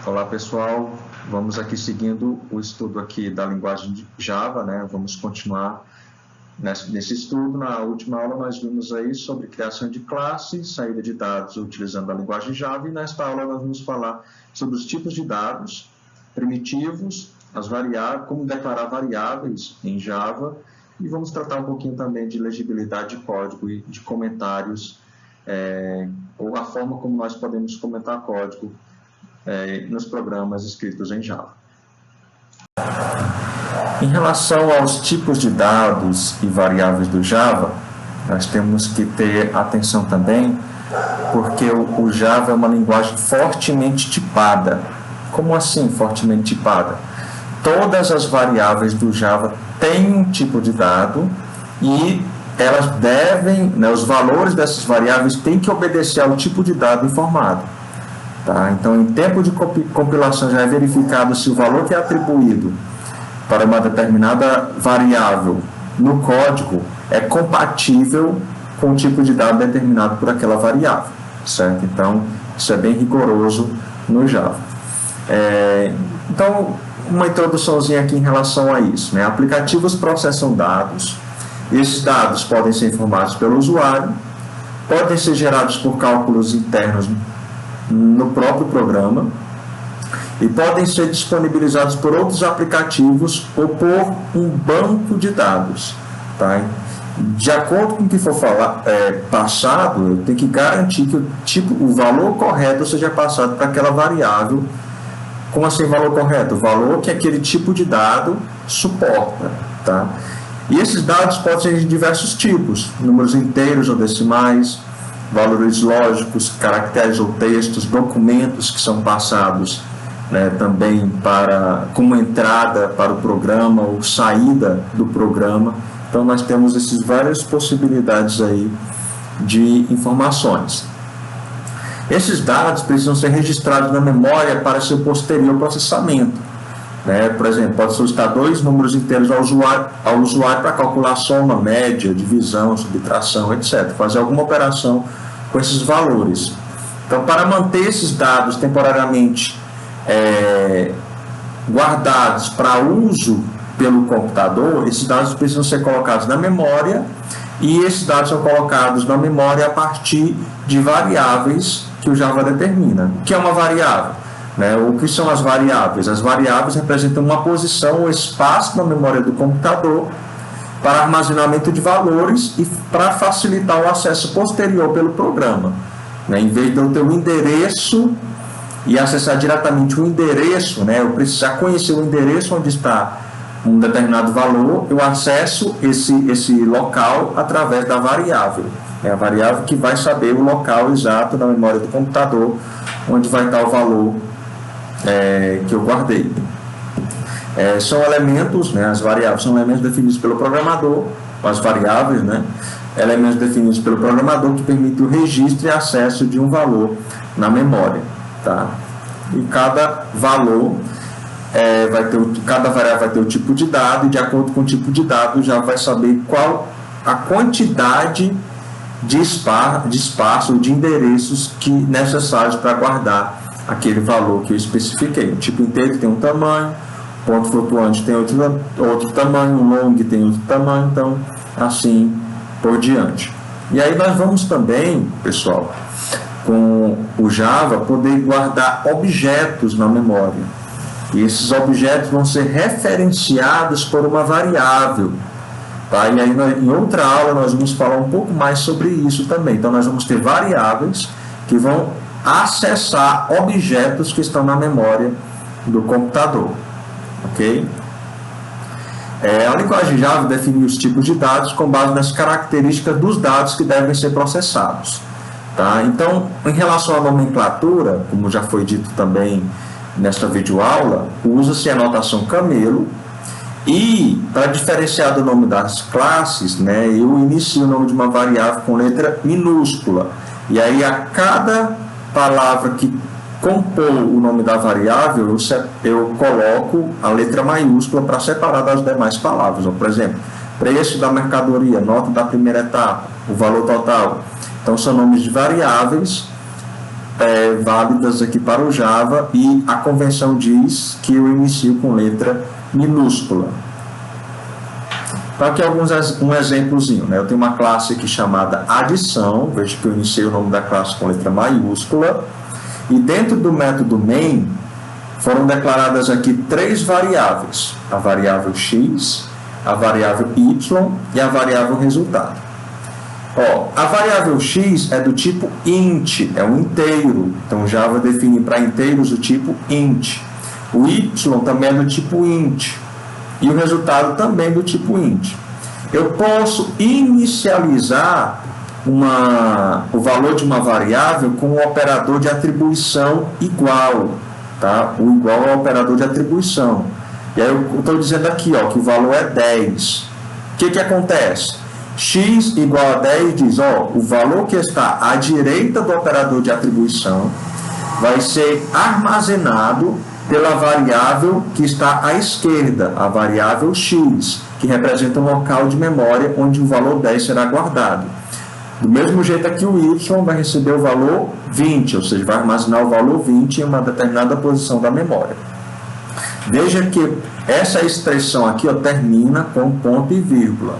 Olá pessoal, vamos aqui seguindo o estudo aqui da linguagem de Java, né? Vamos continuar nesse estudo. Na última aula nós vimos aí sobre criação de classe, saída de dados utilizando a linguagem Java, e nesta aula nós vamos falar sobre os tipos de dados, primitivos, as variáveis, como declarar variáveis em Java, e vamos tratar um pouquinho também de legibilidade de código e de comentários, ou a forma como nós podemos comentar código nos programas escritos em Java. Em relação aos tipos de dados e variáveis do Java, nós temos que ter atenção também, porque o Java é uma linguagem fortemente tipada. Como assim fortemente tipada? Todas as variáveis do Java têm um tipo de dado e elas devem, os valores dessas variáveis têm que obedecer ao tipo de dado informado. Tá? Então, em tempo de compilação já é verificado se o valor que é atribuído para uma determinada variável no código é compatível com o tipo de dado determinado por aquela variável, certo? Então, isso é bem rigoroso no Java. Então, uma introduçãozinha aqui em relação a isso, né? Aplicativos processam dados. Esses dados podem ser informados pelo usuário, podem ser gerados por cálculos internos no próprio programa e podem ser disponibilizados por outros aplicativos ou por um banco de dados, tá? De acordo com o que for passado, eu tenho que garantir que o valor correto seja passado para aquela variável. Como assim valor correto? O valor que aquele tipo de dado suporta, tá? E esses dados podem ser de diversos tipos, números inteiros ou decimais, valores lógicos, caracteres ou textos, documentos que são passados, né, também como entrada para o programa ou saída do programa. Então, nós temos essas várias possibilidades aí de informações. Esses dados precisam ser registrados na memória para seu posterior processamento. Né? Por exemplo, pode solicitar 2 números inteiros ao usuário para calcular soma, média, divisão, subtração, etc. Fazer alguma operação com esses valores. Então, para manter esses dados temporariamente guardados para uso pelo computador, esses dados precisam ser colocados na memória, e esses dados são colocados na memória a partir de variáveis que o Java determina. O que é uma variável? O que são as variáveis? As variáveis representam uma posição ou espaço na memória do computador para armazenamento de valores e para facilitar o acesso posterior pelo programa. Em vez de eu ter um endereço e acessar diretamente o endereço, eu precisar conhecer o endereço onde está um determinado valor, eu acesso esse local através da variável. É a variável que vai saber o local exato na memória do computador onde vai estar o valor que eu guardei. São elementos, as variáveis são elementos definidos pelo programador, as variáveis, elementos definidos pelo programador que permitem o registro e acesso de um valor na memória, tá? E cada valor cada variável vai ter o tipo de dado, e de acordo com o tipo de dado já vai saber qual a quantidade de espaço ou de endereços necessários para guardar aquele valor que eu especifiquei. O tipo inteiro tem um tamanho, ponto flutuante tem outro tamanho, um long tem outro tamanho, então assim por diante. E aí nós vamos também, pessoal, com o Java, poder guardar objetos na memória. E esses objetos vão ser referenciados por uma variável. Tá? E aí em outra aula nós vamos falar um pouco mais sobre isso também. Então nós vamos ter variáveis que vão acessar objetos que estão na memória do computador. Ok? A linguagem Java define os tipos de dados com base nas características dos dados que devem ser processados. Tá? Então, em relação à nomenclatura, como já foi dito também nesta videoaula, usa-se a notação camelo, e para diferenciar do nome das classes, eu inicio o nome de uma variável com letra minúscula, e aí a cada palavra que compor o nome da variável, eu coloco a letra maiúscula para separar das demais palavras. Por exemplo, preço da mercadoria, nota da primeira etapa, o valor total. Então, são nomes de variáveis válidas aqui para o Java, e a convenção diz que eu inicio com letra minúscula. Então aqui um exemplozinho, né? Eu tenho uma classe aqui chamada adição, veja que eu iniciei o nome da classe com letra maiúscula, e dentro do método main foram declaradas aqui 3 variáveis: a variável x, a variável y e a variável resultado. A variável x é do tipo int, é um inteiro, então Java define para inteiros o tipo int. O y também é do tipo int, e o resultado também do tipo int. Eu posso inicializar o valor de uma variável com um operador de atribuição igual, tá? O igual é o operador de atribuição. E aí eu estou dizendo aqui, que o valor é 10. O que acontece? X igual a 10 diz, o valor que está à direita do operador de atribuição vai ser armazenado pela variável que está à esquerda, a variável x, que representa um local de memória onde o valor 10 será guardado. Do mesmo jeito aqui o y vai receber o valor 20, ou seja, vai armazenar o valor 20 em uma determinada posição da memória. Veja que essa expressão aqui termina com ponto e vírgula.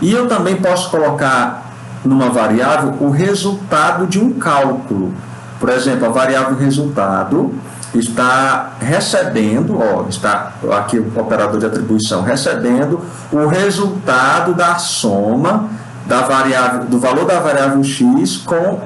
E eu também posso colocar numa variável o resultado de um cálculo. Por exemplo, a variável resultado está recebendo, está aqui o operador de atribuição, recebendo o resultado da soma do valor da variável x com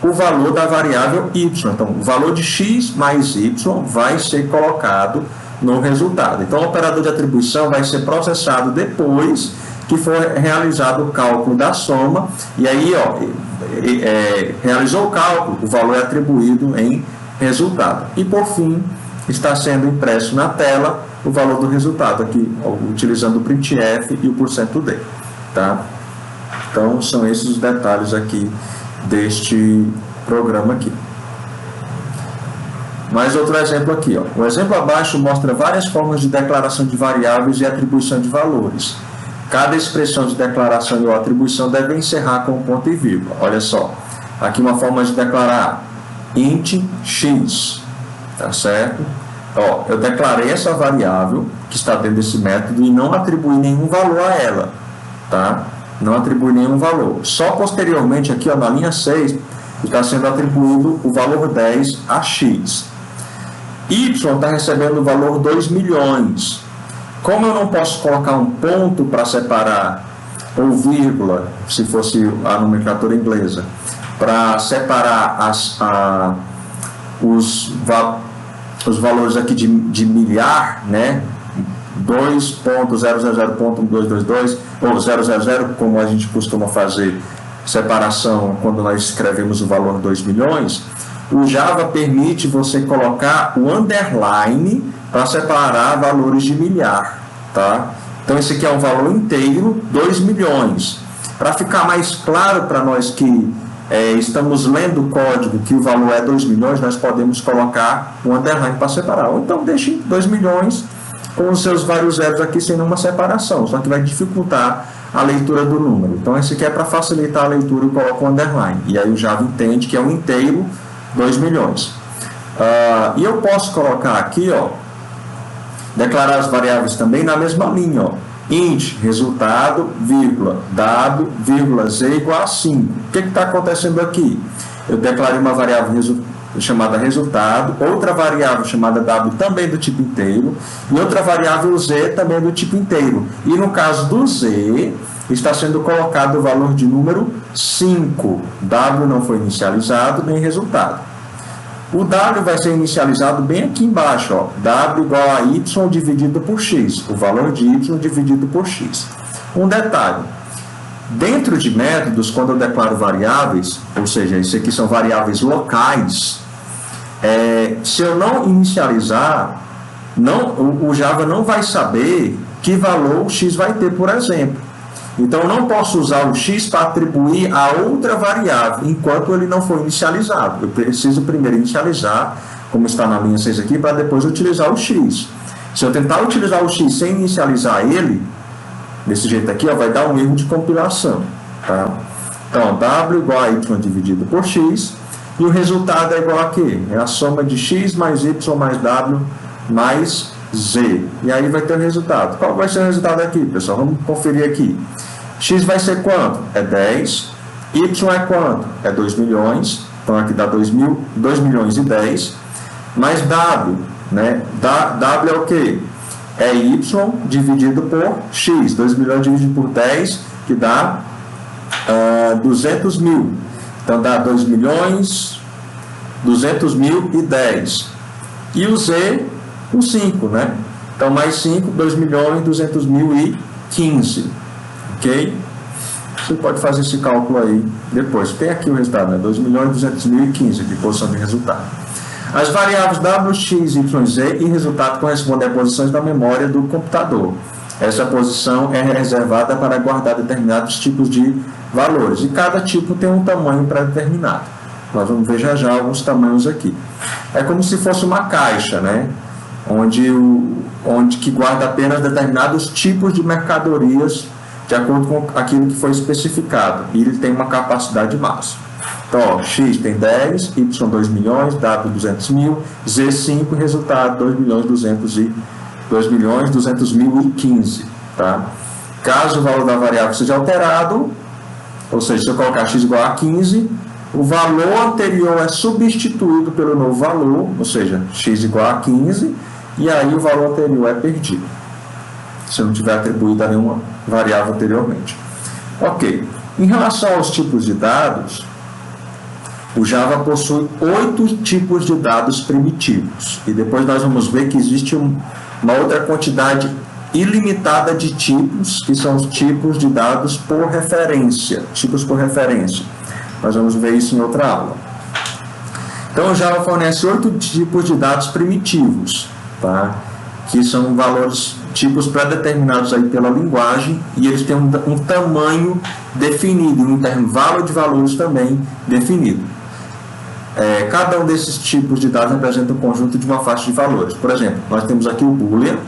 o valor da variável y. Então, o valor de x mais y vai ser colocado no resultado. Então, o operador de atribuição vai ser processado depois que for realizado o cálculo da soma, e aí, realizou o cálculo, o valor é atribuído em resultado. E, por fim, está sendo impresso na tela o valor do resultado, aqui, utilizando o printf e o %d, tá? Então, são esses os detalhes aqui deste programa aqui. Mais outro exemplo aqui, O exemplo abaixo mostra várias formas de declaração de variáveis e atribuição de valores. Cada expressão de declaração ou atribuição deve encerrar com ponto e vírgula. Olha só, aqui uma forma de declarar int x, tá certo? Eu declarei essa variável que está dentro desse método e não atribuí nenhum valor a ela, tá? Não atribui nenhum valor. Só posteriormente aqui, na linha 6, está sendo atribuído o valor 10 a x. Y está recebendo o valor 2 milhões. Como eu não posso colocar um ponto para separar, ou vírgula, se fosse a nomenclatura inglesa, para separar os valores aqui de milhar, né? 2.000.1222 ou 000, como a gente costuma fazer separação quando nós escrevemos o valor 2 milhões, o Java permite você colocar o underline para separar valores de milhar, tá? Então esse aqui é um valor inteiro, 2 milhões. Para ficar mais claro para nós que estamos lendo o código que o valor é 2 milhões, nós podemos colocar um underline para separar. Ou então deixe 2 milhões com os seus vários zeros aqui sem nenhuma separação, só que vai dificultar a leitura do número. Então esse aqui é para facilitar a leitura, eu coloco um underline. E aí o Java entende que é um inteiro, 2 milhões. E eu posso colocar aqui, declarar as variáveis também na mesma linha, int, resultado, vírgula, dado, vírgula, z igual a 5. O que está acontecendo aqui? Eu declarei uma variável chamada resultado, outra variável chamada w também do tipo inteiro, e outra variável z também do tipo inteiro. E no caso do z, está sendo colocado o valor de número 5. W não foi inicializado, nem resultado. O w vai ser inicializado bem aqui embaixo, w igual a y dividido por x, o valor de y dividido por x. Um detalhe, dentro de métodos, quando eu declaro variáveis, ou seja, isso aqui são variáveis locais, se eu não inicializar, o Java não vai saber que valor o x vai ter, por exemplo. Então, eu não posso usar o x para atribuir a outra variável, enquanto ele não for inicializado. Eu preciso primeiro inicializar, como está na linha 6 aqui, para depois utilizar o x. Se eu tentar utilizar o x sem inicializar ele, desse jeito aqui, vai dar um erro de compilação. Tá? Então, w igual a y dividido por x, E o resultado é igual a quê? É a soma de x mais y mais w mais z. E aí vai ter o resultado. Qual vai ser o resultado aqui, pessoal? Vamos conferir aqui. X vai ser quanto? É 10. Y é quanto? É 2 milhões. Então aqui dá 2 milhões e 10. Mais w, né? W é o quê? É y dividido por x. 2 milhões dividido por 10, que dá 200 mil. Então dá 2 milhões, 200 mil e 10. E o z, o 5, né? Então mais 5, 2 milhões, 200 mil e 15. Ok? Você pode fazer esse cálculo aí depois. Tem aqui o resultado, né? 2 milhões, 200 mil e 15 de posição de resultado. As variáveis w, x, y, z e resultado correspondem a posições da memória do computador. Essa posição é reservada para guardar determinados tipos de valores, e cada tipo tem um tamanho pré-determinado. Nós vamos ver já alguns tamanhos aqui. É como se fosse uma caixa, né? Onde que guarda apenas determinados tipos de mercadorias de acordo com aquilo que foi especificado, e ele tem uma capacidade máxima. Então, ó, x tem 10, y 2 milhões, w 200 mil, z 5, resultado 2 milhões 200 mil e 15, tá? Caso o valor da variável seja alterado, ou seja, se eu colocar x igual a 15, o valor anterior é substituído pelo novo valor, ou seja, x igual a 15, e aí o valor anterior é perdido, se não tiver atribuído a nenhuma variável anteriormente. Ok. Em relação aos tipos de dados, o Java possui 8 tipos de dados primitivos. E depois nós vamos ver que existe uma outra quantidade ilimitada de tipos, que são os tipos de dados por referência. Tipos por referência. Nós vamos ver isso em outra aula. Então, o Java fornece 8 tipos de dados primitivos, tá? Que são valores, tipos pré-determinados aí pela linguagem, e eles têm um tamanho definido, um intervalo de valores também definido. Cada um desses tipos de dados representa um conjunto de uma faixa de valores. Por exemplo, nós temos aqui o Boolean,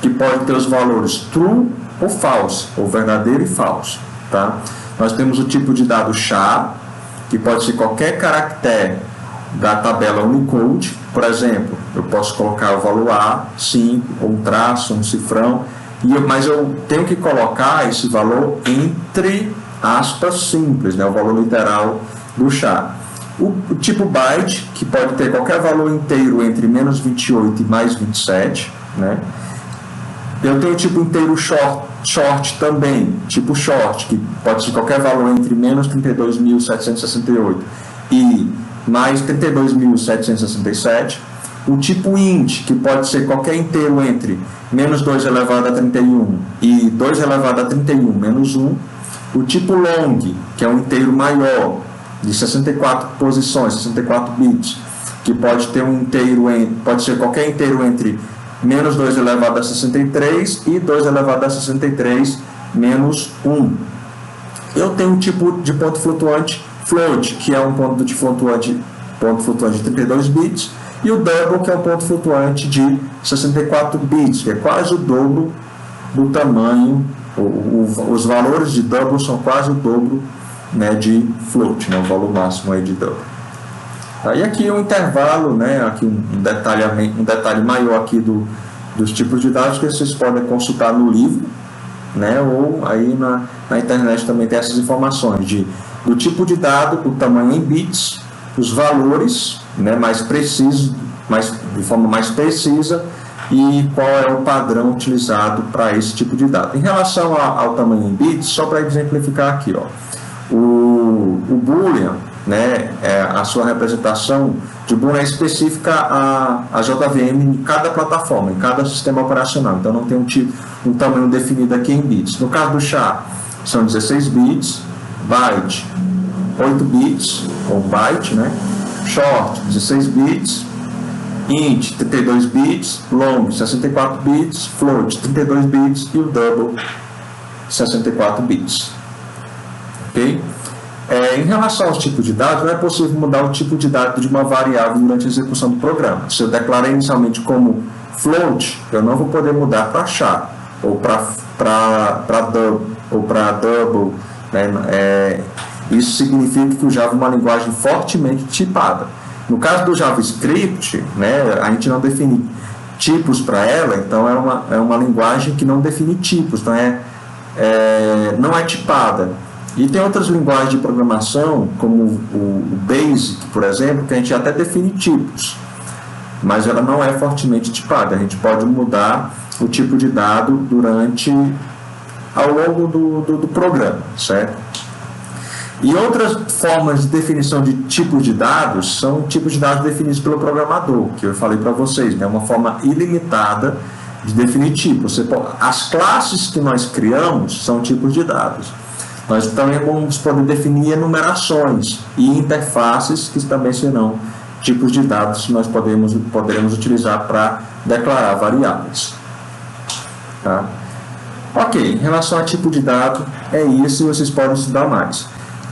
que pode ter os valores true ou false, ou verdadeiro e falso, tá? Nós temos o tipo de dado char, que pode ser qualquer caractere da tabela Unicode. Por exemplo, eu posso colocar o valor A, 5, ou um traço, um cifrão, mas eu tenho que colocar esse valor entre aspas simples, né, o valor literal do char. O tipo byte, que pode ter qualquer valor inteiro entre menos 28 e mais 27, né? Eu tenho o tipo inteiro short também, tipo short, que pode ser qualquer valor entre menos 32.768 e mais 32.767. O tipo int, que pode ser qualquer inteiro entre menos 2 elevado a 31 e 2 elevado a 31 menos 1. O tipo long, que é um inteiro maior, de 64 posições, 64 bits, que pode ter um inteiro, pode ser qualquer inteiro entre menos 2 elevado a 63 e 2 elevado a 63 menos 1. Eu tenho um tipo de ponto flutuante float, que é um ponto flutuante de 32 bits, e o double, que é um ponto flutuante de 64 bits, que é quase o dobro do tamanho. Os valores de double são quase o dobro, né, de float, né, o valor máximo aí de double. Aí aqui um intervalo, né, aqui um detalhe maior aqui dos tipos de dados que vocês podem consultar no livro, né, ou aí na internet também tem essas informações do tipo de dado, o tamanho em bits, os valores, né, mais precisos, de forma mais precisa, e qual é o padrão utilizado para esse tipo de dado. Em relação ao tamanho em bits, só para exemplificar aqui, ó, o Boolean, né, a sua representação de Boolean é específica a JVM em cada plataforma, em cada sistema operacional, então não tem um tamanho definido aqui em bits. No caso do char, são 16 bits, byte, 8 bits, ou byte, né, short, 16 bits, int, 32 bits, long, 64 bits, float, 32 bits, e o double, 64 bits. Ok? Em relação aos tipos de dados, não é possível mudar o tipo de dado de uma variável durante a execução do programa. Se eu declarei inicialmente como float, eu não vou poder mudar para char, ou para double, né? Isso significa que o Java é uma linguagem fortemente tipada. No caso do JavaScript, né, a gente não define tipos para ela, então é uma linguagem que não define tipos, então não é tipada. E tem outras linguagens de programação, como o Basic, por exemplo, que a gente até define tipos, mas ela não é fortemente tipada. A gente pode mudar o tipo de dado ao longo do programa, certo? E outras formas de definição de tipos de dados são tipos de dados definidos pelo programador, que eu falei para vocês, né? Uma forma ilimitada de definir tipos. As classes que nós criamos são tipos de dados. Nós também vamos poder definir enumerações e interfaces, que também serão tipos de dados que nós poderemos utilizar para declarar variáveis. Tá? Ok, em relação a tipo de dado, é isso, e vocês podem estudar mais.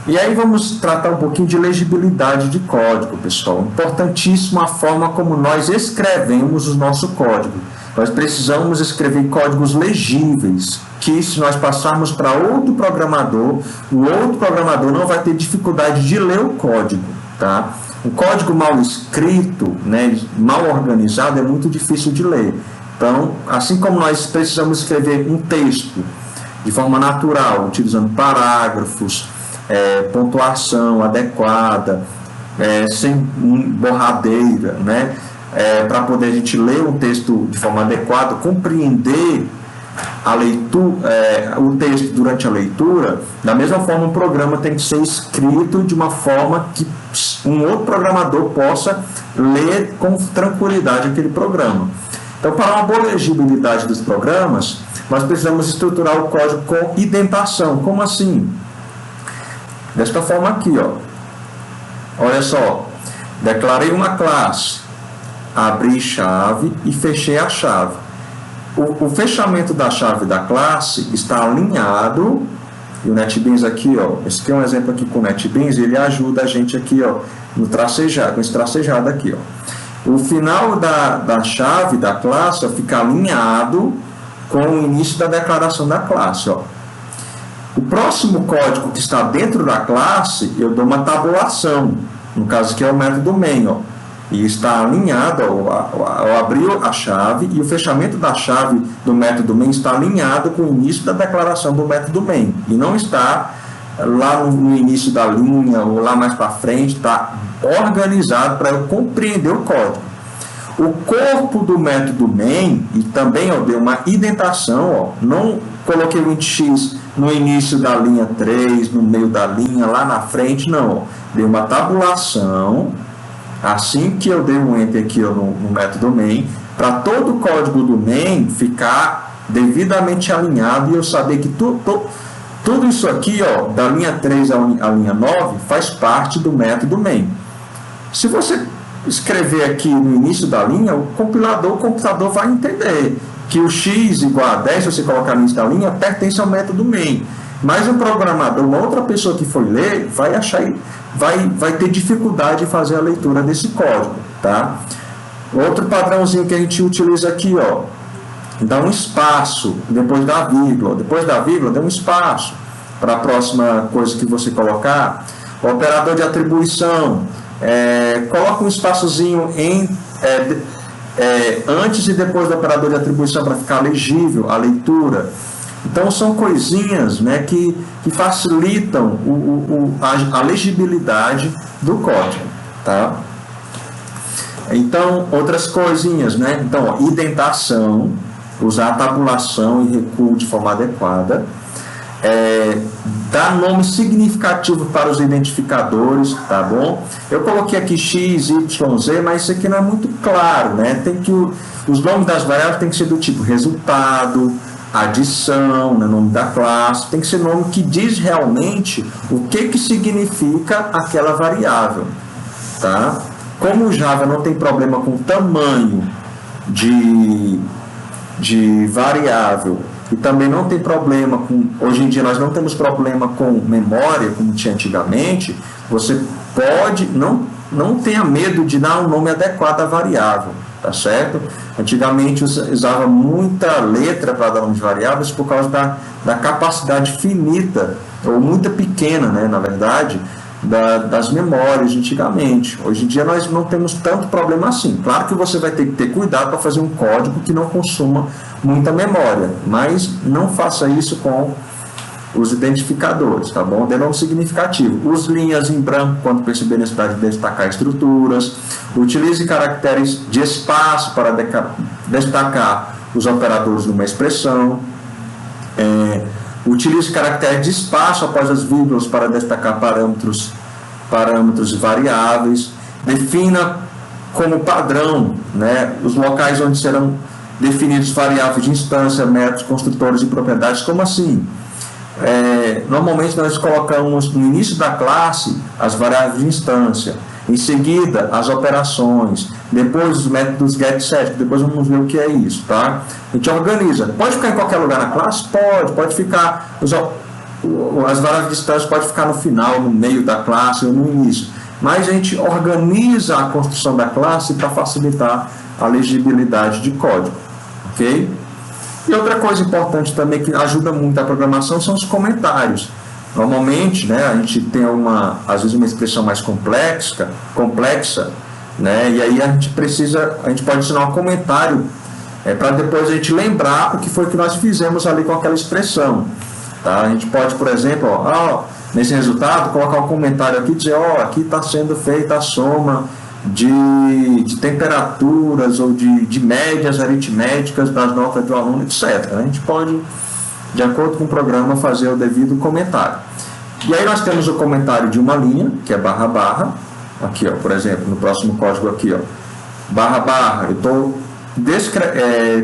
E aí vamos tratar um pouquinho de legibilidade de código, pessoal. Importantíssimo a forma como nós escrevemos o nosso código. Nós precisamos escrever códigos legíveis, que se nós passarmos para outro programador, o outro programador não vai ter dificuldade de ler o código, tá? Um código mal escrito, né, mal organizado, é muito difícil de ler. Então, assim como nós precisamos escrever um texto de forma natural, utilizando parágrafos, pontuação adequada, sem borradeira, né? Para poder a gente ler um texto de forma adequada, compreender a leitura, o texto durante a leitura, da mesma forma o programa tem que ser escrito de uma forma que um outro programador possa ler com tranquilidade aquele programa. Então, para uma boa legibilidade dos programas, nós precisamos estruturar o código com indentação. Como assim? Desta forma aqui, ó. Olha só, declarei uma classe, abri chave e fechei a chave. O fechamento da chave da classe está alinhado, e o NetBeans aqui, ó, esse aqui é um exemplo aqui com o NetBeans, ele ajuda a gente aqui, ó, no tracejado, com esse tracejado aqui, ó. O final da chave da classe, ó, fica alinhado com o início da declaração da classe, ó. O próximo código que está dentro da classe, eu dou uma tabulação, no caso aqui é o método main, ó, e está alinhado, ao abrir a chave, e o fechamento da chave do método main está alinhado com o início da declaração do método main, e não está lá no início da linha, ou lá mais para frente, está organizado para eu compreender o código. O corpo do método main, e também eu dei uma indentação, ó, não coloquei o int x no início da linha 3, no meio da linha, lá na frente, não, ó, dei uma tabulação, assim que eu dei um enter aqui, ó, no método main, para todo o código do main ficar devidamente alinhado e eu saber que tudo isso aqui, ó, da linha 3 à linha 9, faz parte do método main. Se você escrever aqui no início da linha, o computador vai entender que o x igual a 10, se você colocar no início da linha, pertence ao método main. Mas um programador, uma outra pessoa que for ler, vai ter dificuldade de fazer a leitura desse código, tá? Outro padrãozinho que a gente utiliza aqui, ó, dá um espaço depois da vírgula. Depois da vírgula, dá um espaço para a próxima coisa que você colocar. O operador de atribuição, coloca um espaçozinho antes e depois do operador de atribuição para ficar legível a leitura. Então, são coisinhas, né, que facilitam a legibilidade do código, tá? Então, outras coisinhas, né? Então, ó, indentação, usar a tabulação e recuo de forma adequada, dar nome significativo para os identificadores, tá bom? Eu coloquei aqui x, y, z, mas isso aqui não é muito claro, né? Tem que os nomes das variáveis tem que ser do tipo resultado, adição, né, nome da classe, tem que ser nome que diz realmente o que significa aquela variável, tá? Como o Java não tem problema com tamanho de variável e também não tem problema com, hoje em dia nós não temos problema com memória como tinha antigamente, você pode, não tenha medo de dar um nome adequado à variável, tá certo? Antigamente usava muita letra para dar nomes de variáveis por causa da capacidade finita, ou muito pequena, né, na verdade, das memórias antigamente. Hoje em dia nós não temos tanto problema assim. Claro que você vai ter que ter cuidado para fazer um código que não consuma muita memória, mas não faça isso com os identificadores, tá bom? De nome significativo. Use linhas em branco quando perceber a necessidade de destacar estruturas. Utilize caracteres de espaço para destacar os operadores numa expressão. Utilize caracteres de espaço após as vírgulas para destacar parâmetros e variáveis. Defina como padrão, né, os locais onde serão definidos variáveis de instância, métodos, construtores e propriedades. Como assim? Normalmente nós colocamos no início da classe as variáveis de instância, em seguida as operações, depois os métodos getSet, depois vamos ver o que é isso, tá? A gente organiza. Pode ficar em qualquer lugar na classe? Pode ficar, as variáveis de instância pode ficar no final, no meio da classe ou no início, mas a gente organiza a construção da classe para facilitar a legibilidade de código, ok? E outra coisa importante também que ajuda muito a programação são os comentários. Normalmente, né, a gente tem às vezes uma expressão mais complexa, né, e aí a gente pode adicionar um comentário para depois a gente lembrar o que foi que nós fizemos ali com aquela expressão. Tá? A gente pode, por exemplo, nesse resultado, colocar um comentário aqui e dizer, aqui está sendo feita a soma de temperaturas ou de médias aritméticas das notas do aluno, etc. A gente pode, de acordo com o programa, fazer o devido comentário. E aí nós temos o comentário de uma linha, que é //, aqui, por exemplo, no próximo código aqui, //, eu estou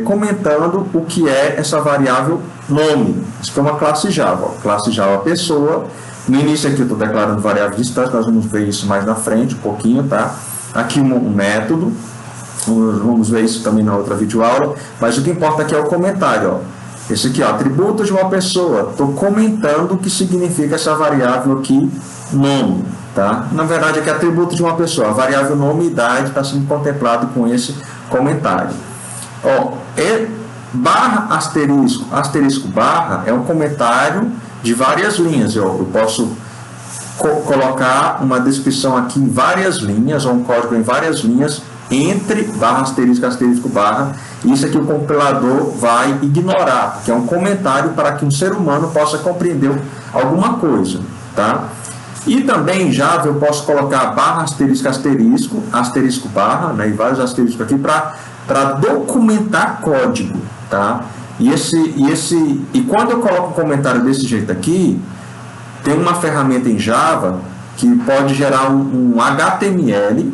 comentando o que é essa variável nome. Isso é uma classe Java. Classe Java pessoa. No início aqui eu estou declarando variável de instância, nós vamos ver isso mais na frente, um pouquinho, tá? Aqui um método, vamos ver isso também na outra videoaula, mas o que importa aqui é o comentário, esse aqui, atributos de uma pessoa, estou comentando o que significa essa variável aqui, nome, tá? Na verdade aqui é atributo de uma pessoa, a variável nome e idade está sendo contemplado com esse comentário. Asterisco barra é um comentário de várias linhas, eu posso colocar uma descrição aqui em várias linhas, ou um código em várias linhas, entre asterisco, barra, e isso aqui o compilador vai ignorar, porque é um comentário para que um ser humano possa compreender alguma coisa, tá? E também em Java eu posso colocar asterisco, barra, né, e vários asteriscos aqui para documentar código, tá? E quando eu coloco um comentário desse jeito aqui, tem uma ferramenta em Java que pode gerar um HTML,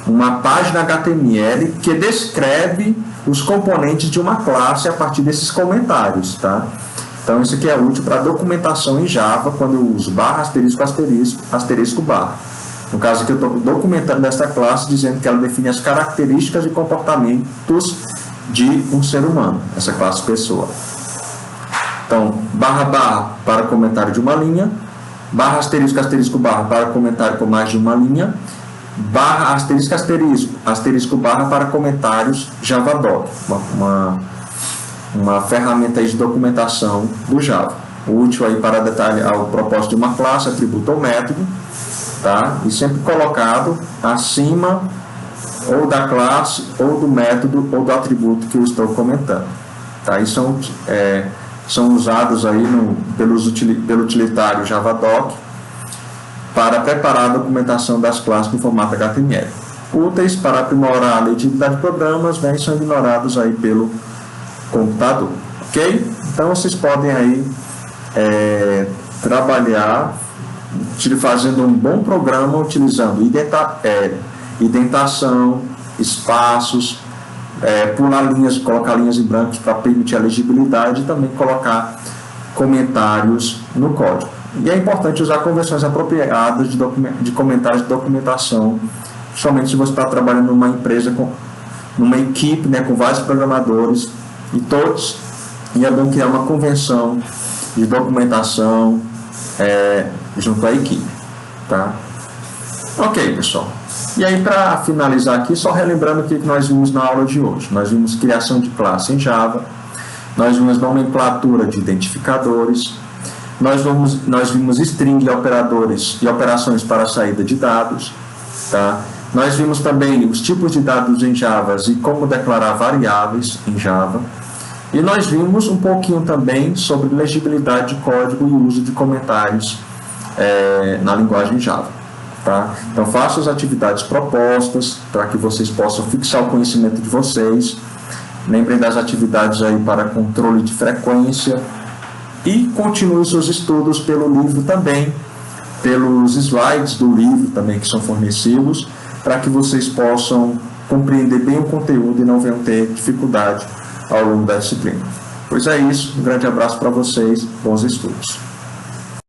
uma página HTML que descreve os componentes de uma classe a partir desses comentários, tá? Então isso aqui é útil para documentação em Java, quando eu uso asterisco, barra. No caso aqui eu estou documentando essa classe, dizendo que ela define as características e comportamentos de um ser humano, essa classe pessoa. Então, // para comentário de uma linha, /* barra para comentário com mais de uma linha, *** barra para comentários Javadoc, uma ferramenta aí de documentação do Java, útil aí para detalhar o propósito de uma classe, atributo ou método, tá? E sempre colocado acima ou da classe, ou do método, ou do atributo que eu estou comentando, tá? E são usados aí pelo utilitário Javadoc para preparar a documentação das classes no formato HTML. Úteis para aprimorar a legibilidade de programas, né, são ignorados aí pelo computador, ok? Então vocês podem aí trabalhar fazendo um bom programa utilizando indentação, espaços, pular linhas, colocar linhas em branco para permitir a legibilidade e também colocar comentários no código. E é importante usar convenções apropriadas de comentários de documentação, somente se você está trabalhando numa empresa, numa equipe, né, com vários programadores e todos, e é bom criar uma convenção de documentação junto à equipe, tá? Ok, pessoal. E aí, para finalizar aqui, só relembrando o que nós vimos na aula de hoje. Nós vimos criação de classe em Java, nós vimos nomenclatura de identificadores, nós vimos string e operadores e operações para a saída de dados, tá? Nós vimos também os tipos de dados em Java e como declarar variáveis em Java. E nós vimos um pouquinho também sobre legibilidade de código e uso de comentários na linguagem Java. Tá? Então, façam as atividades propostas para que vocês possam fixar o conhecimento de vocês. Lembrem das atividades aí para controle de frequência e continue seus estudos pelo livro também, pelos slides do livro também que são fornecidos, para que vocês possam compreender bem o conteúdo e não venham ter dificuldade ao longo da disciplina. Pois é isso, um grande abraço para vocês, bons estudos.